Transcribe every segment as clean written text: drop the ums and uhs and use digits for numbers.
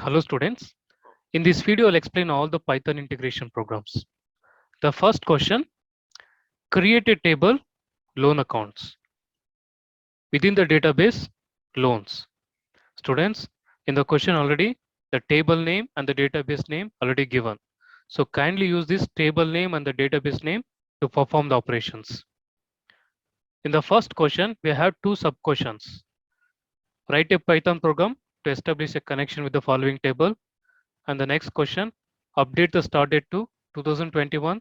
Hello students. In this video, I'll explain all the Python integration programs. The first question, create a table, loan accounts. Within the database, loans. Students, in the question already, the table name and the database name already given. So kindly use this table name and the database name to perform the operations. In the first question, we have two sub questions. Write a Python program to establish a connection with the following table. And the next question, update the start date to 2021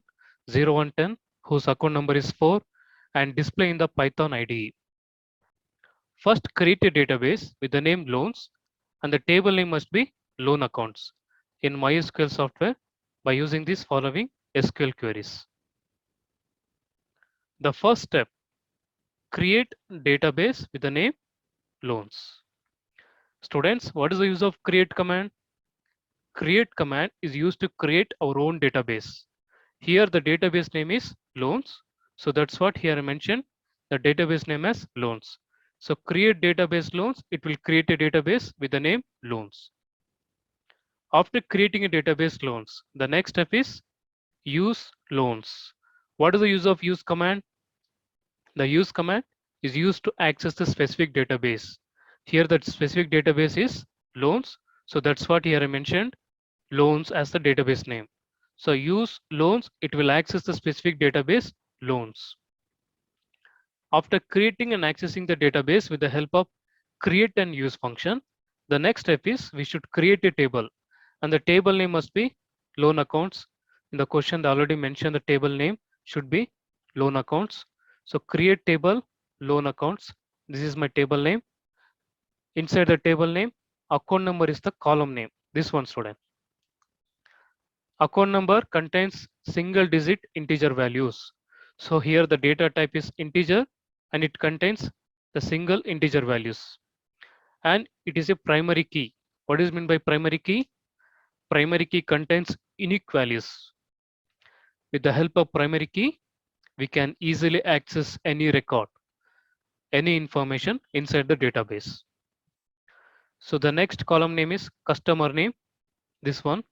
0110 whose account number is 4 and display in the Python IDE. First, create a database with the name loans and the table name must be loan accounts in MySQL software by using these following SQL queries. The first step, create database with the name loans. Students, what is the use of create command? Create command is used to create our own database. Here the database name is loans. So that's what here I mentioned, the database name as loans. So create database loans, it will create a database with the name loans. After creating a database loans, the next step is use loans. What is the use of use command? The use command is used to access the specific database. Here that specific database is loans. So that's what here I mentioned, loans as the database name. So use loans, it will access the specific database loans. After creating and accessing the database with the help of create and use function, the next step is we should create a table and the table name must be loan accounts. In the question they already mentioned the table name should be loan accounts. So create table loan accounts. This is my table name. Inside the table name, account number is the column name. This one, student. Account number contains single digit integer values. So here the data type is integer and it contains the single integer values. And it is a primary key. What is meant by primary key? Primary key contains unique values. With the help of primary key, we can easily access any record, any information inside the database. So the next column name is customer name, this one.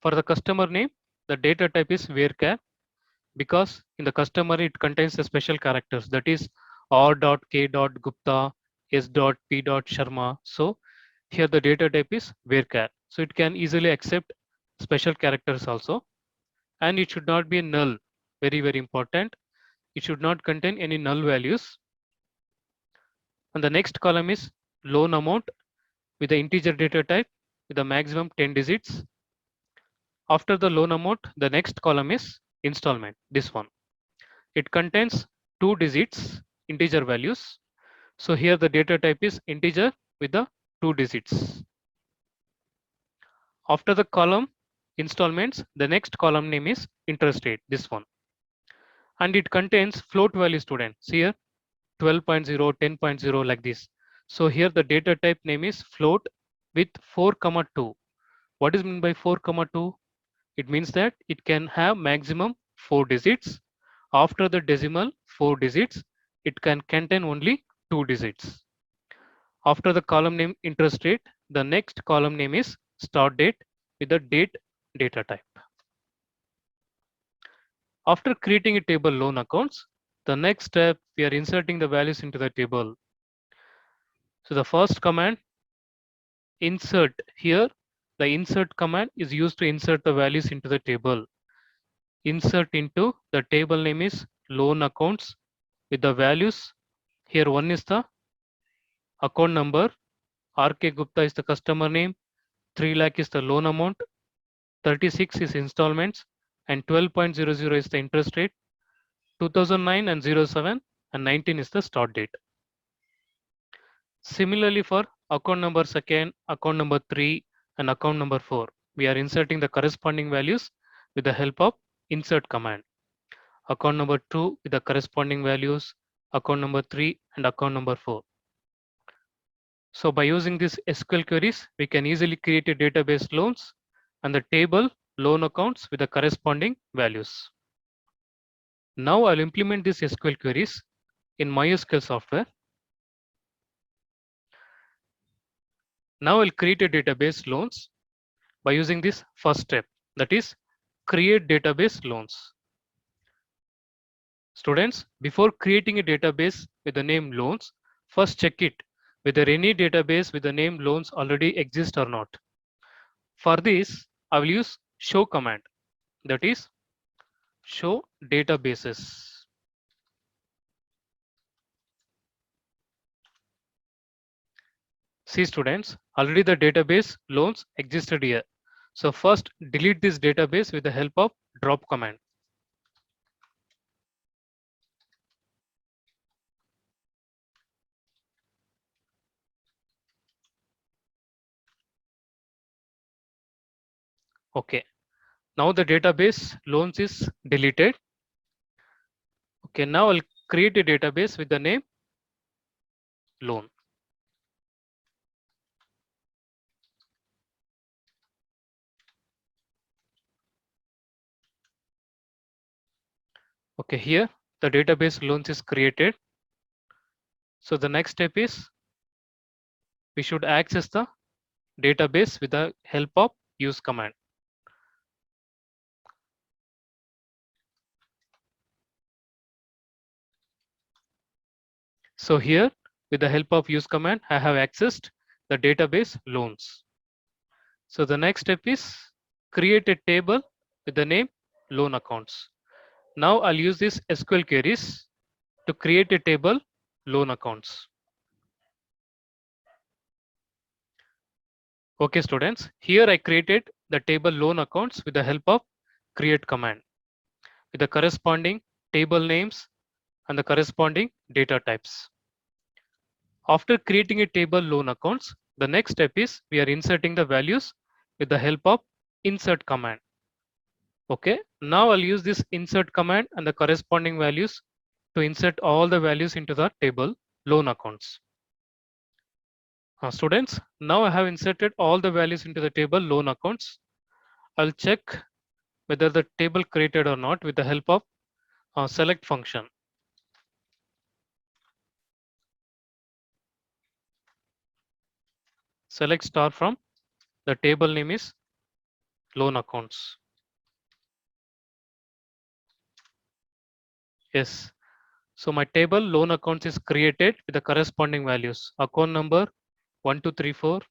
For the customer name, the data type is varchar because in the customer it contains the special characters, that is r.k.gupta, s.p.sharma. So here the data type is varchar. So it can easily accept special characters also, and it should not be a null. Very important. It should not contain any null values. And the next column is loan amount with the integer data type with the maximum 10 digits. After the loan amount, the next column is installment, this one. It contains 2 digits integer values. So here the data type is integer with the 2 digits. After the column installments, the next column name is interest rate, this one. And it contains float value, students. Here 12.0, 10.0 like this. So here the data type name is float with 4,2. What is meant by 4,2? It means that it can have maximum 4 digits. After the decimal 4 digits, it can contain only 2 digits. After the column name interest rate, the next column name is start date with the date data type. After creating a table loan accounts, the next step we are inserting the values into the table. So the first command insert, here the insert command is used to insert the values into the table. Insert into the table name is loan accounts with the values. Here one is the account number, RK Gupta is the customer name, 3 lakh is the loan amount, 36 is installments, and 12.00 is the interest rate, 2009 and 07 and 19 is the start date. Similarly for account number second, account number 3 and account number 4, we are inserting the corresponding values with the help of insert command. Account number 2 with the corresponding values, account number 3 and account number 4. So by using these SQL queries, we can easily create a database loans and the table loan accounts with the corresponding values. Now I'll implement these SQL queries in MySQL software. Now I'll create a database loans by using this first step, that is create database loans. Students, before creating a database with the name loans, first check it whether any database with the name loans already exists or not. For this, I will use show command, that is show databases. See students, already the database loans existed here. So first delete this database with the help of drop command. Okay, now the database loans is deleted. Okay, now I'll create a database with the name loan. Okay, here the database loans is created. So the next step is we should access the database with the help of use command. So here with the help of use command, I have accessed the database loans. So the next step is create a table with the name loan accounts. Now I'll use these SQL queries to create a table loan accounts. Okay students, here I created the table loan accounts with the help of create command with the corresponding table names and the corresponding data types. After creating a table loan accounts, the next step is we are inserting the values with the help of insert command. Okay, now I'll use this insert command and the corresponding values to insert all the values into the table loan accounts. Students, now I have inserted all the values into the table loan accounts. I'll check whether the table created or not with the help of select function. Select star from the table name is loan accounts. Yes. So my table loan accounts is created with the corresponding values. Account number 1234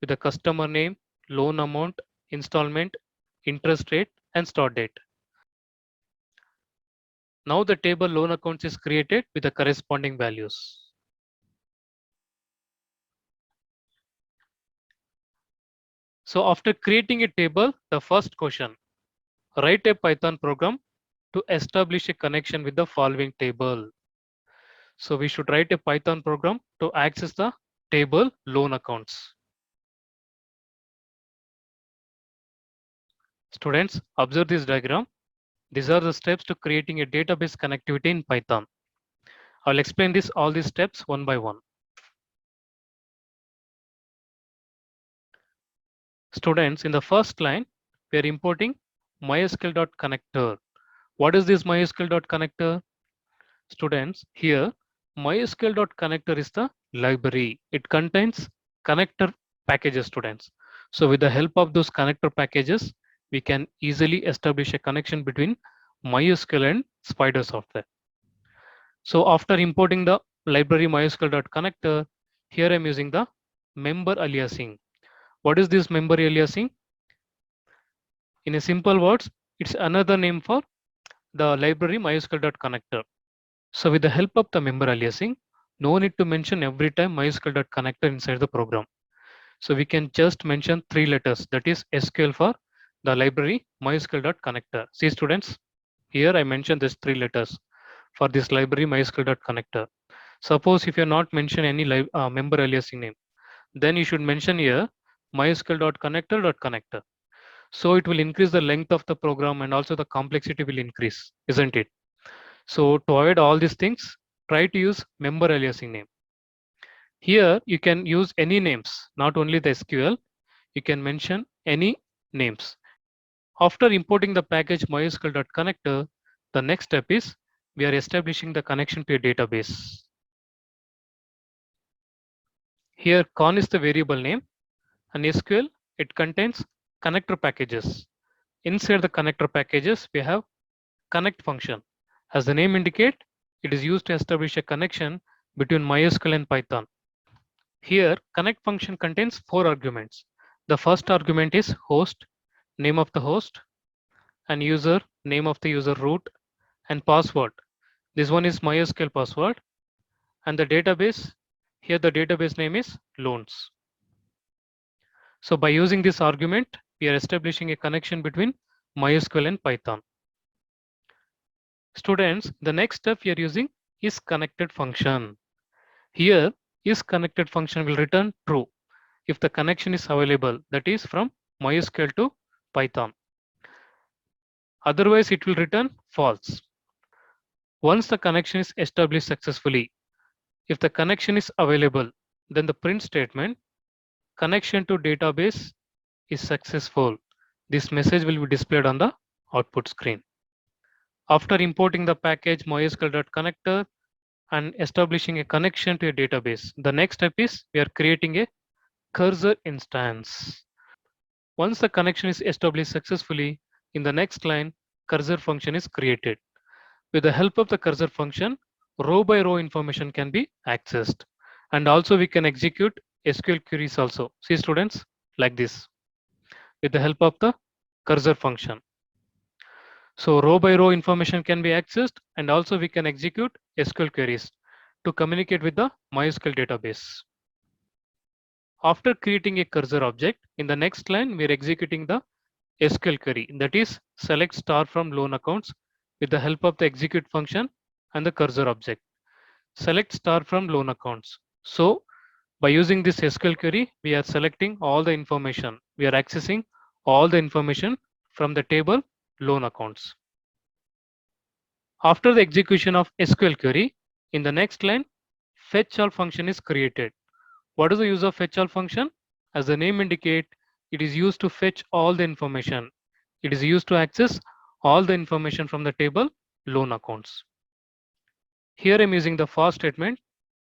with the customer name, loan amount, installment, interest rate, and start date. Now the table loan accounts is created with the corresponding values. So after creating a table, the first question, write a Python program to establish a connection with the following table. So we should write a Python program to access the table loan accounts. Students, observe this diagram. These are the steps to creating a database connectivity in Python. I'll explain all these steps one by one. Students, in the first line, we are importing mysql.connector. What is this mysql.connector? Students, here mysql.connector is the library. It contains connector packages, students. So with the help of those connector packages, we can easily establish a connection between MySQL and Spider software. So after importing the library mysql.connector, here I'm using the member aliasing. What is this member aliasing? In a simple words, it's another name for the library mysql.connector. So with the help of the member aliasing, no need to mention every time mysql.connector inside the program. So we can just mention 3 letters, that is SQL for the library mysql.connector. See students, here I mentioned this 3 letters for this library mysql.connector. Suppose if you're not mention any member aliasing name, then you should mention here mysql.connector.connector. So it will increase the length of the program and also the complexity will increase, isn't it? So to avoid all these things, try to use member aliasing name. Here you can use any names, not only the SQL, you can mention any names. After importing the package mysql.connector, the next step is we are establishing the connection to a database. Here con is the variable name, and SQL, it contains connector packages. Inside the connector packages, we have connect function. As the name indicate, it is used to establish a connection between MySQL and Python. Here, connect function contains 4 arguments. The first argument is host, name of the host, and user, name of the user root, and password. This one is MySQL password, and the database, here the database name is loans. So by using this argument, we are establishing a connection between MySQL and Python. Students, the next step we are using is connected function. Here, is connected function will return true if the connection is available, that is from MySQL to Python. Otherwise, it will return false. Once the connection is established successfully, if the connection is available, then the print statement connection to database is successful. This message will be displayed on the output screen. After importing the package mysql.connector and establishing a connection to a database, the next step is we are creating a cursor instance. Once the connection is established successfully, in the next line, cursor function is created. With the help of the cursor function, row by row information can be accessed. And also we can execute SQL queries also. See students, like this, with the help of the cursor function. So row by row information can be accessed, and also we can execute SQL queries to communicate with the MySQL database. After creating a cursor object, in the next line, we are executing the SQL query, that is select star from loan accounts with the help of the execute function and the cursor object. Select star from loan accounts. So by using this SQL query, we are selecting all the information. We are accessing all the information from the table loan accounts. After the execution of SQL query, in the next line, fetch all function is created. What is the use of fetch all function? As the name indicate, it is used to fetch all the information. It is used to access all the information from the table loan accounts. Here I'm using the for statement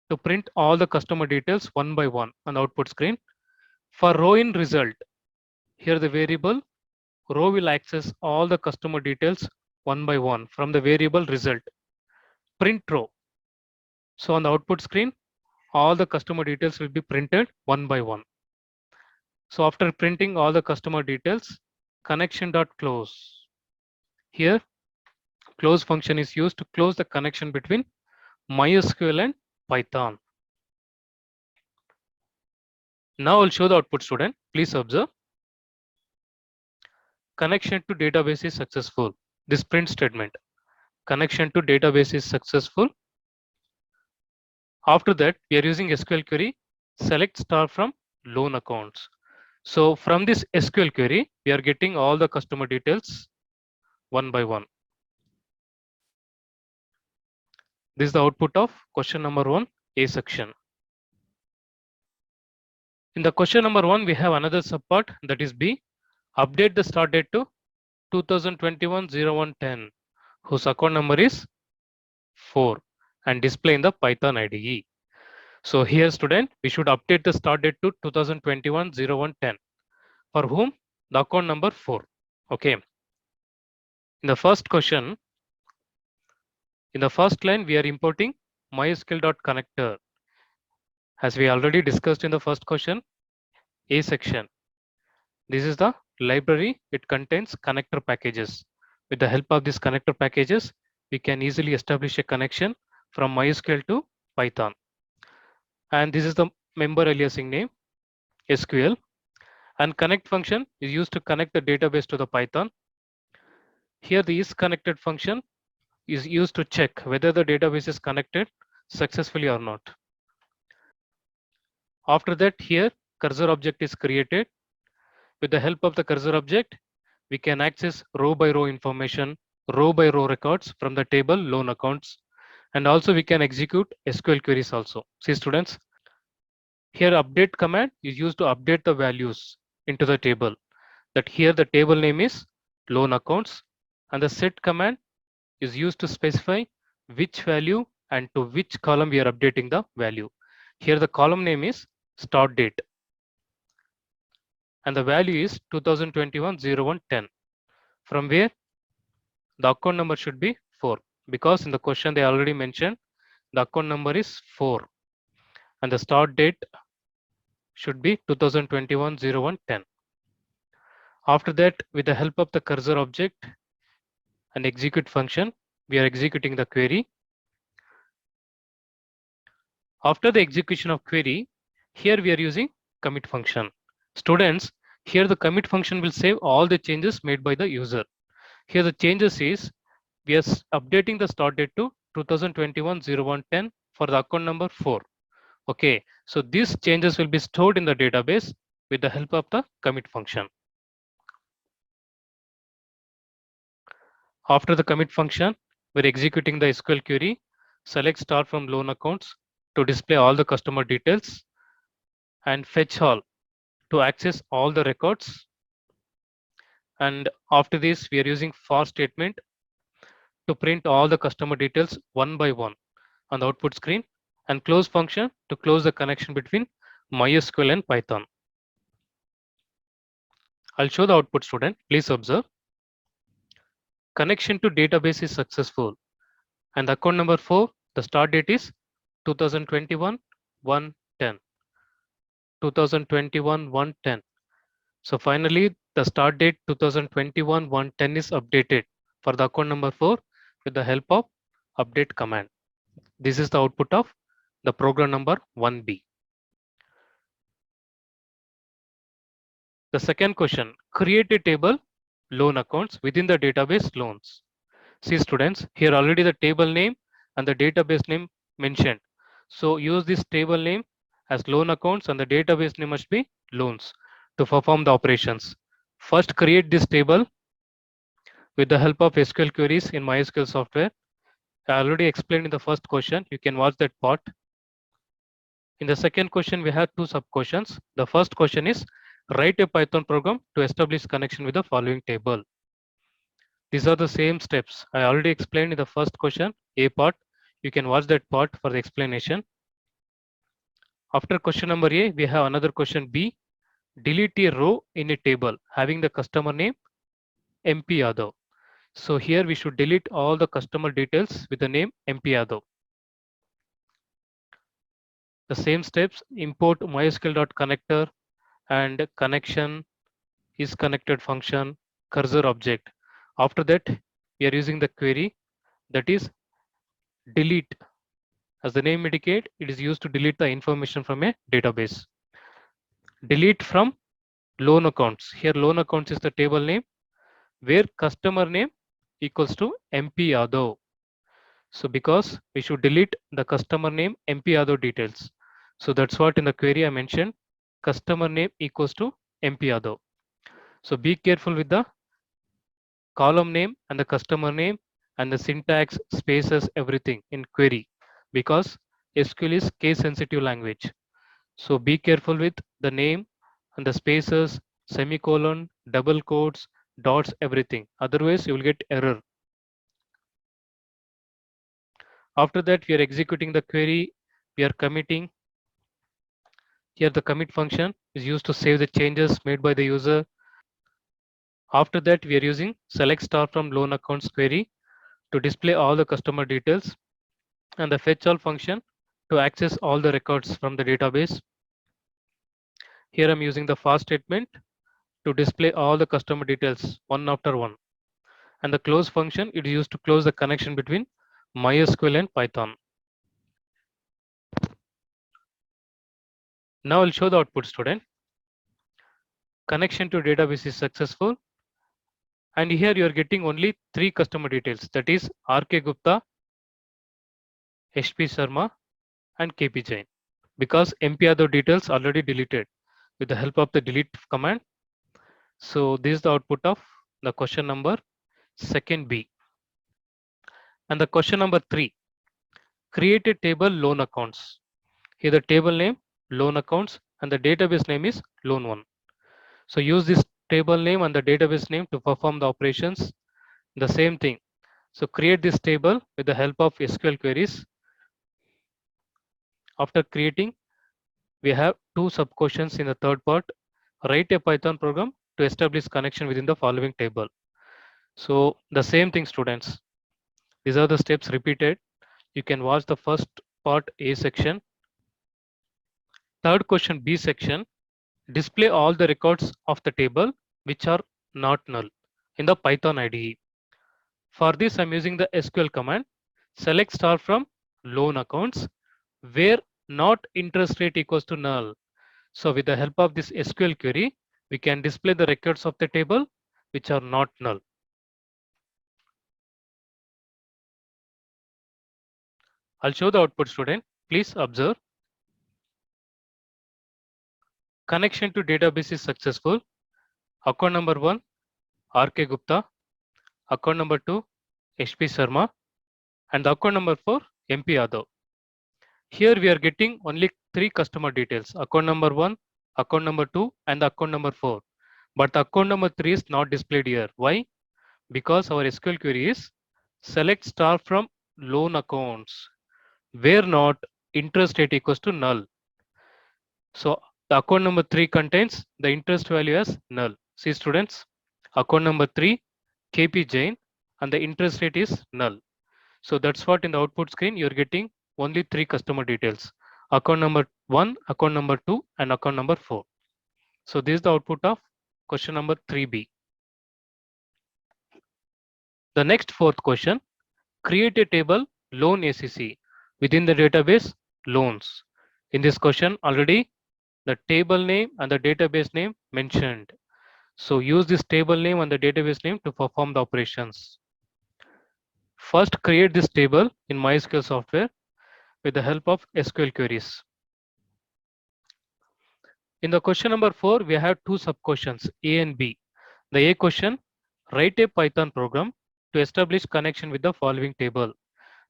to print all the customer details one by one on the output screen. For row in result, here the variable row will access all the customer details one by one from the variable result. Print row. So on the output screen, all the customer details will be printed one by one. So after printing all the customer details, connection.close. Here, close function is used to close the connection between MySQL and Python. Now I'll show the output student. Please observe. Connection to database is successful. This print statement. Connection to database is successful. After that, we are using SQL query. Select star from loan accounts. So from this SQL query, we are getting all the customer details one by one. This is the output of question number 1, A section. In the question number 1, we have another subpart, that is B. Update the start date to 2021-01-10, whose account number is 4, and display in the Python IDE. So here student, we should update the start date to 2021-01-10. For whom? The account number 4. Okay. In the first question, in the first line, we are importing mysql.connector. As we already discussed in the first question, A section. This is the library. It contains connector packages. With the help of these connector packages, we can easily establish a connection from MySQL to Python. And this is the member aliasing name, SQL. And connect function is used to connect the database to the Python. Here the isConnected function is used to check whether the database is connected successfully or not. After that, here cursor object is created. With the help of the cursor object, we can access row by row information, row by row records from the table loan accounts, and also we can execute SQL queries also. See students, here update command is used to update the values into the table. That here the table name is loan accounts, and the set command is used to specify which value and to which column we are updating the value. Here the column name is start date, and the value is 2021-01-10. From where the account number should be 4, because in the question they already mentioned the account number is 4 and the start date should be 2021-01-10. After that, with the help of the cursor object and execute function, we are executing the query. After the execution of query, here we are using commit function. Students, here the commit function will save all the changes made by the user. Here the changes is we are updating the start date to 2021-01-10 for the account number 4. Okay, so these changes will be stored in the database with the help of the commit function. After the commit function, we're executing the SQL query, select star from loan accounts to display all the customer details, and fetch all to access all the records. And after this, we are using for statement to print all the customer details one by one on the output screen, and close function to close the connection between MySQL and Python. I'll show the output, student. Please observe. Connection to database is successful. And the account number 4, the start date is 2021-01-10. 2021-01-10. So finally, the start date 2021-01-10 is updated for the account number 4 with the help of update command. This is the output of the program number 1B. The second question, create a table loan accounts within the database loans. See students, here already the table name and the database name mentioned. So use this table name as loan accounts and the database name must be loans to perform the operations. First create this table with the help of SQL queries in MySQL software. I already explained in the first question. You can watch that part. In the second question, we have two sub questions. The first question is write a Python program to establish connection with the following table. These are the same steps I already explained in the first question, A part. You can watch that part for the explanation. After question number A, we have another question B. Delete a row in a table having the customer name MP Yadav. So here we should delete all the customer details with the name MP Yadav. The same steps, import mysql.connector and connection is connected function, cursor object. After that, we are using the query that is delete. As the name indicate, it is used to delete the information from a database. Delete from loan accounts. Here loan accounts is the table name where customer name equals to MP Yadav. So because we should delete the customer name MP Yadav details. So that's what in the query I mentioned, customer name equals to MP Yadav. So be careful with the column name and the customer name and the syntax, spaces, everything in query, because SQL is case sensitive language. So be careful with the name and the spaces, semicolon, double quotes, dots, everything. Otherwise, you will get error. After that, we are executing the query. We are committing. Here, the commit function is used to save the changes made by the user. After that, we are using select star from loan accounts query to display all the customer details, and the fetch all function to access all the records from the database. Here I'm using the for statement to display all the customer details one after one. And the close function it is used to close the connection between MySQL and Python. Now I'll show the output, student. Connection to database is successful. And here you are getting only 3 customer details, that is RK Gupta, HP Sharma, and KP Jain, because MP other details already deleted with the help of the delete command. So this is the output of the question number second B. And the question number 3, create a table loan accounts. Here the table name loan accounts and the database name is loan 1. So use this table name and the database name to perform the operations. The same thing. So create this table with the help of SQL queries. After creating, we have two sub questions in the third part. Write a Python program to establish connection within the following table. So the same thing, students. These are the steps repeated. You can watch the first part A section. Third question B section. Display all the records of the table which are not null in the Python IDE. For this, I'm using the SQL command. Select star from loan accounts where not interest rate equals to null. So with the help of this SQL query, we can display the records of the table which are not null. I'll show the output, student. Please observe. Connection to database is successful. Account number 1, RK Gupta. Account number 2, HP Sharma. And the account number 4, MP Yadav. Here we are getting only 3 customer details. Account number 1, account number 2, and the account number 4. But the account number 3 is not displayed here. Why? Because our SQL query is select star from loan accounts where not interest rate equals to null. So the account number 3 contains the interest value as null. See, students, account number 3, KP Jain, and the interest rate is null. So that's what in the output screen you're getting only 3 customer details. Account number 1, account number 2, and account number 4. So this is the output of question number 3B. The next fourth question, create a table loan ACC within the database loans. In this question already the table name and the database name mentioned. So use this table name and the database name to perform the operations. First create this table in MySQL software with the help of SQL queries. In the question number 4, we have two sub questions A and B. The A question, write a Python program to establish connection with the following table.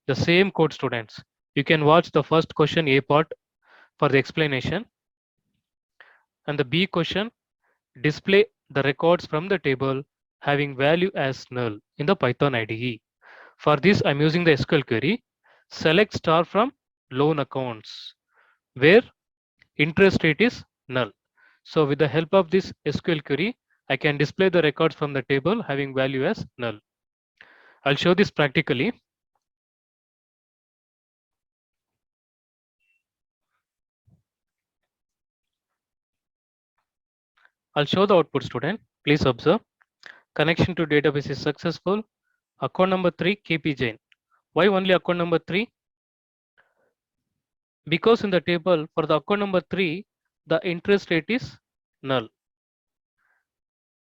The same code, students. You can watch the first question A part for the explanation. And the B question, display the records from the table having value as null in the Python IDE. For this, I'm using the SQL query, select star from loan accounts where interest rate is null. So with the help of this SQL query, I can display the records from the table having value as null. I'll show this practically. I'll show the output, student. Please observe. Connection to database is successful. Account number 3, KP Jain. Why only account number 3? Because in the table for the account number 3, the interest rate is null.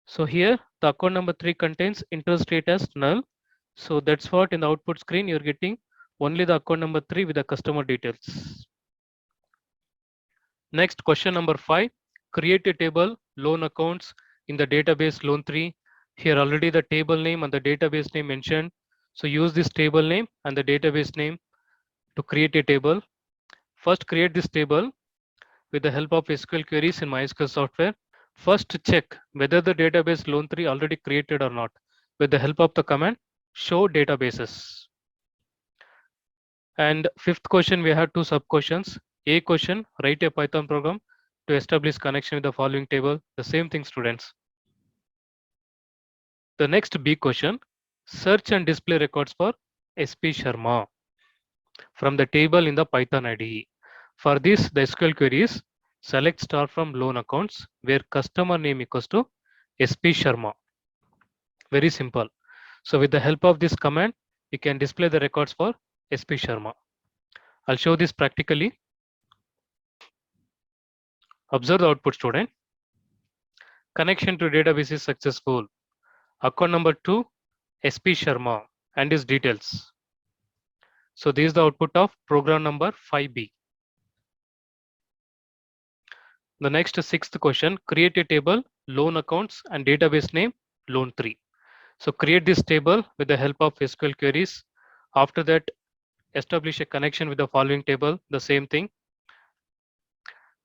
So here the account number 3 contains interest rate as null. So that's what in the output screen you're getting only the account number 3 with the customer details. Next, question number 5, create a table loan accounts in the database loan 3. Here already the table name and the database name mentioned. So use this table name and the database name to create a table. First create this table with the help of SQL queries in MySQL software. First check whether the database loan 3 already created or not with the help of the command show databases. And fifth question, we have two sub questions. A question, write a Python program to establish connection with the following table. The same thing, students. The next B question, search and display records for SP Sharma from the table in the Python IDE. For this, the SQL query is select star from loan accounts where customer name equals to SP Sharma. Very simple. So with the help of this command, you can display the records for SP Sharma. I'll show this practically. Observe the output, student. Connection to database is successful. Account number 2, SP Sharma and his details. So this is the output of program number 5B. The next sixth question, create a table, loan accounts and database name, loan 3. So create this table with the help of SQL queries. After that, establish a connection with the following table, the same thing.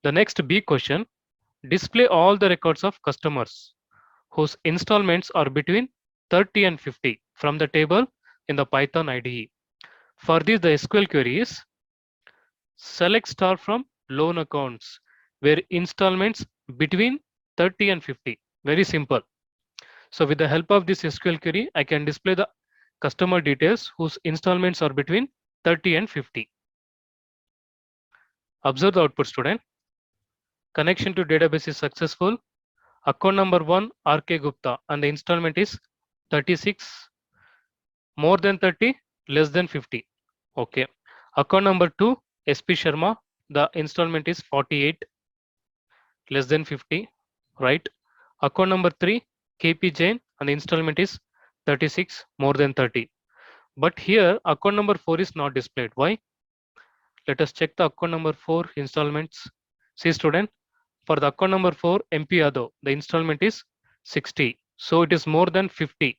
The next B question, display all the records of customers whose installments are between 30 and 50 from the table in the Python IDE. For this, the SQL query is select star from loan accounts where installments between 30 and 50. Very simple. So with the help of this SQL query, I can display the customer details whose installments are between 30 and 50. Observe the output, student. Connection to database is successful. Account number 1 RK Gupta and the installment is 36, more than 30, less than 50. Okay. Account number 2 SP Sharma, the installment is 48, less than 50, right? Account number 3 KP Jain and the installment is 36, more than 30. But here account number 4 is not displayed. Why? Let us check the account number 4 installments. See student, for the account number 4 MP Yadav, the installment is 60. So it is more than 50.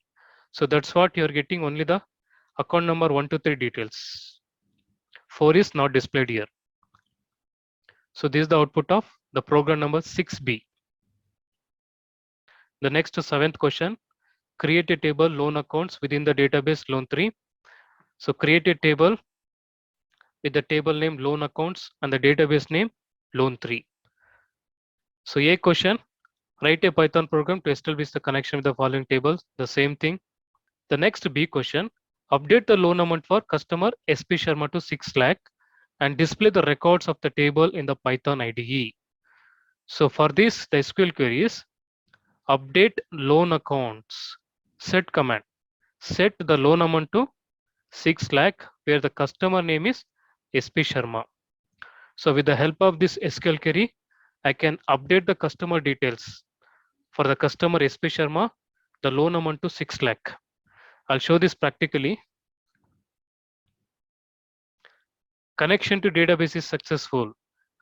So that's what you are getting, only the account number 1 to 3 details. 4 is not displayed here. So this is the output of the program number 6B. The next 7th question, create a table loan accounts within the database loan 3. So create a table with the table name loan accounts and the database name loan 3. So A question, write a Python program to establish the connection with the following tables. The same thing. The next B question, update the loan amount for customer SP Sharma to 6 lakh and display the records of the table in the Python IDE. So for this, the SQL query is update loan accounts, set command, set the loan amount to 6 lakh where the customer name is SP Sharma. So with the help of this SQL query, I can update the customer details. For the customer SP Sharma, the loan amount to 6 lakh. I'll show this practically. Connection to database is successful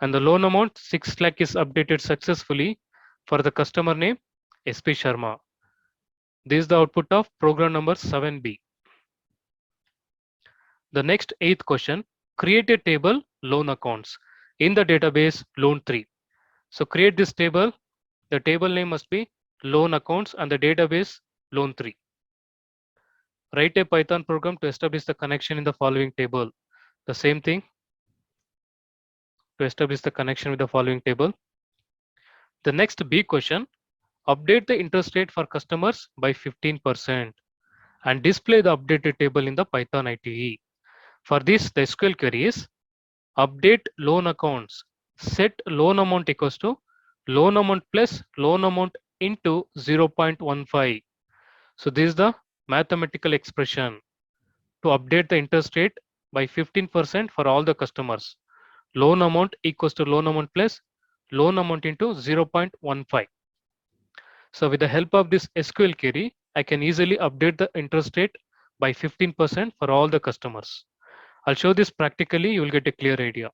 and the loan amount 6 lakh is updated successfully for the customer name SP Sharma. This is the output of program number 7B. The next 8th question, create a table loan accounts in the database loan 3. So create this table. The table name must be loan accounts and the database loan 3. Write a Python program to establish the connection in the following table. The same thing, to establish the connection with the following table. The next B question, update the interest rate for customers by 15% and display the updated table in the Python IDE. For this, the SQL query is update loan accounts, set loan amount equals to loan amount plus loan amount into 0.15. So this is the mathematical expression to update the interest rate by 15% for all the customers. Loan amount equals to loan amount plus loan amount into 0.15. So with the help of this SQL query, I can easily update the interest rate by 15% for all the customers. I'll show this practically, you will get a clear idea.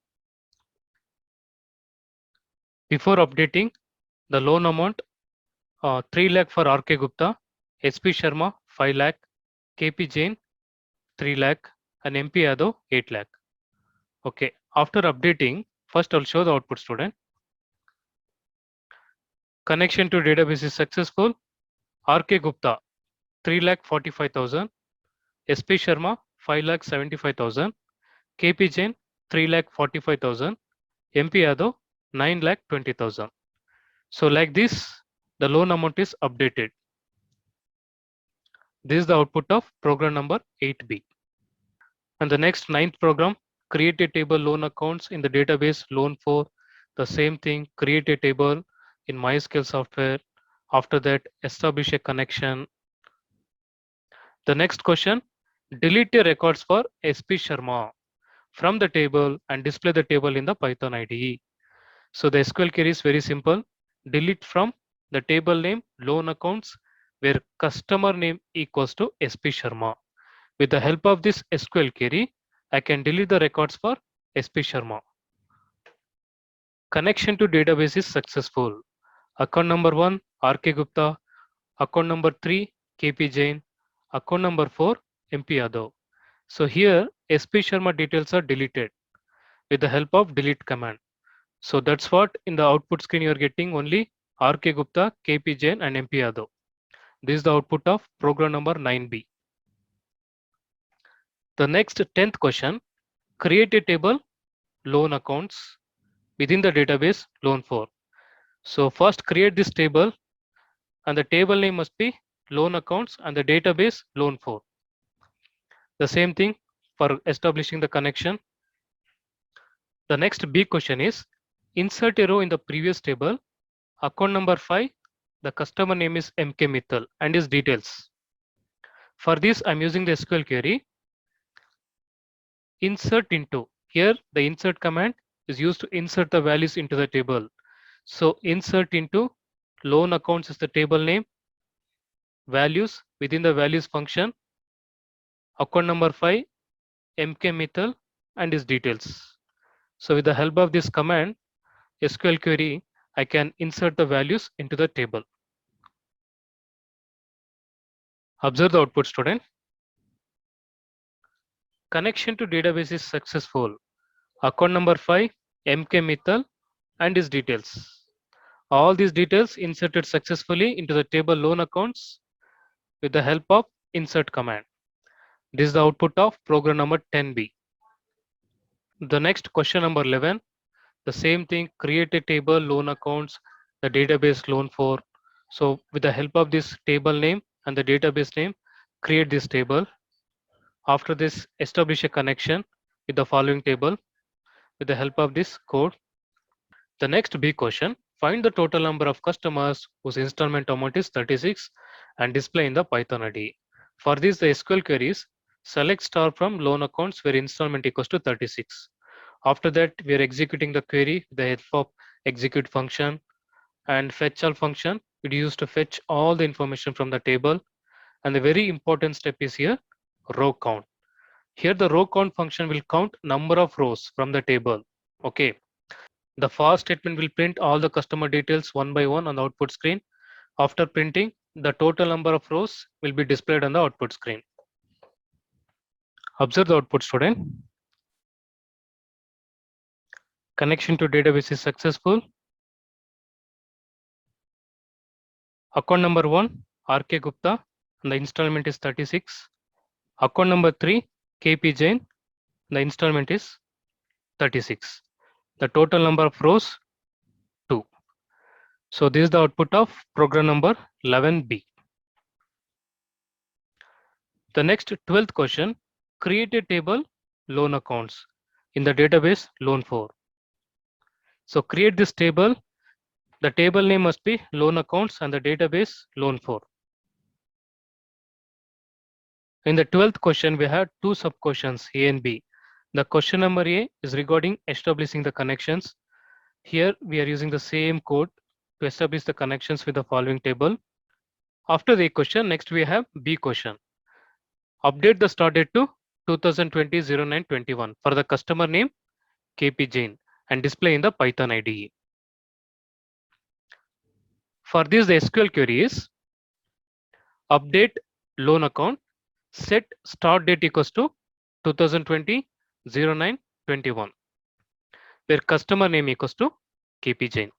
Before updating the loan amount, 3 lakh for RK Gupta, SP Sharma 5 lakh, KP Jain 3 lakh and MP Yadav 8 lakh. Okay, after updating, first I'll show the output student. Connection to database is successful. RK Gupta 3,45,000, SP Sharma 5,75,000, KP Jain 3,45,000, MP Yadav 9,20,000. So like this, the loan amount is updated. This is the output of program number 8B. And the next 9th program, create a table loan accounts in the database loan 4. The same thing, create a table in MySQL software. After that, establish a connection. The next question, delete the records for SP Sharma from the table and display the table in the Python IDE. So the SQL query is very simple. Delete from the table name loan accounts where customer name equals to SP Sharma. With the help of this SQL query, I can delete the records for SP Sharma. Connection to database is successful. Account number 1 RK Gupta, account number 3 KP Jain, account number 4 MP Yadav. So here SP Sharma details are deleted with the help of delete command. So that's what in the output screen you are getting only RK Gupta, KP Jain and MP Yadav. This is the output of program number 9B. The next 10th question, create a table loan accounts within the database loan 4. So first create this table, and the table name must be loan accounts and the database loan 4. The same thing for establishing the connection. The next big question is insert a row in the previous table. Account number 5, the customer name is MK Mittal and his details. For this, I'm using the SQL query insert into. Here, the insert command is used to insert the values into the table. So insert into loan accounts is the table name, values within the values function, account number 5, MK Mittal and his details. So with the help of this command, SQL query, I can insert the values into the table. Observe the output, student. Connection to database is successful. Account number 5, MK Mittal and his details. All these details inserted successfully into the table loan accounts with the help of insert command. This is the output of program number 10B. The next question number 11, the same thing, create a table loan accounts, the database loan 4. So with the help of this table name and the database name, create this table. After this, establish a connection with the following table with the help of this code. The next big question, find the total number of customers whose installment amount is 36 and display in the Python IDE. For this, the SQL queries select star from loan accounts where installment equals to 36. After that, we are executing the query with the help of execute function and fetch all function. It is used to fetch all the information from the table. And the very important step is here, row count. Here the row count function will count number of rows from the table. Okay. The for statement will print all the customer details one by one on the output screen. After printing, the total number of rows will be displayed on the output screen. Observe the output, student. Connection to database is successful. Account number 1, RK Gupta, and the installment is 36. Account number 3, KP Jain, the installment is 36. The total number of rows, 2. So this is the output of program number 11B. The next 12th question, create a table loan accounts in the database loan 4. So create this table. The table name must be loan accounts and the database loan 4. In the 12th question, we have two sub questions A and B. The question number A is regarding establishing the connections. Here we are using the same code to establish the connections with the following table. After the A question, next we have B question. Update the start date to 2020-09-21 for the customer name KP Jain and display in the Python IDE. For this, the SQL query is update loan account, set start date equals to 2020-09-21, where customer name equals to KP Jain.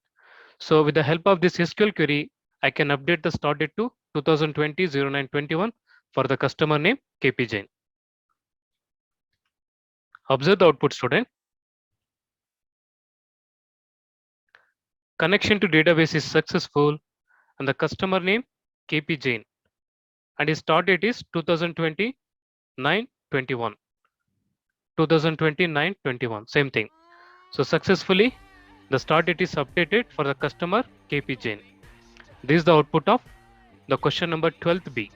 So with the help of this SQL query, I can update the start date to 2020-09-21 for the customer name KP Jain. Observe the output, student. Connection to database is successful and the customer name KP Jain and his start date is 2020-09-21. 2020-09-21, same thing. So successfully the start date is updated for the customer KP Jain. This is the output of the question number 12B.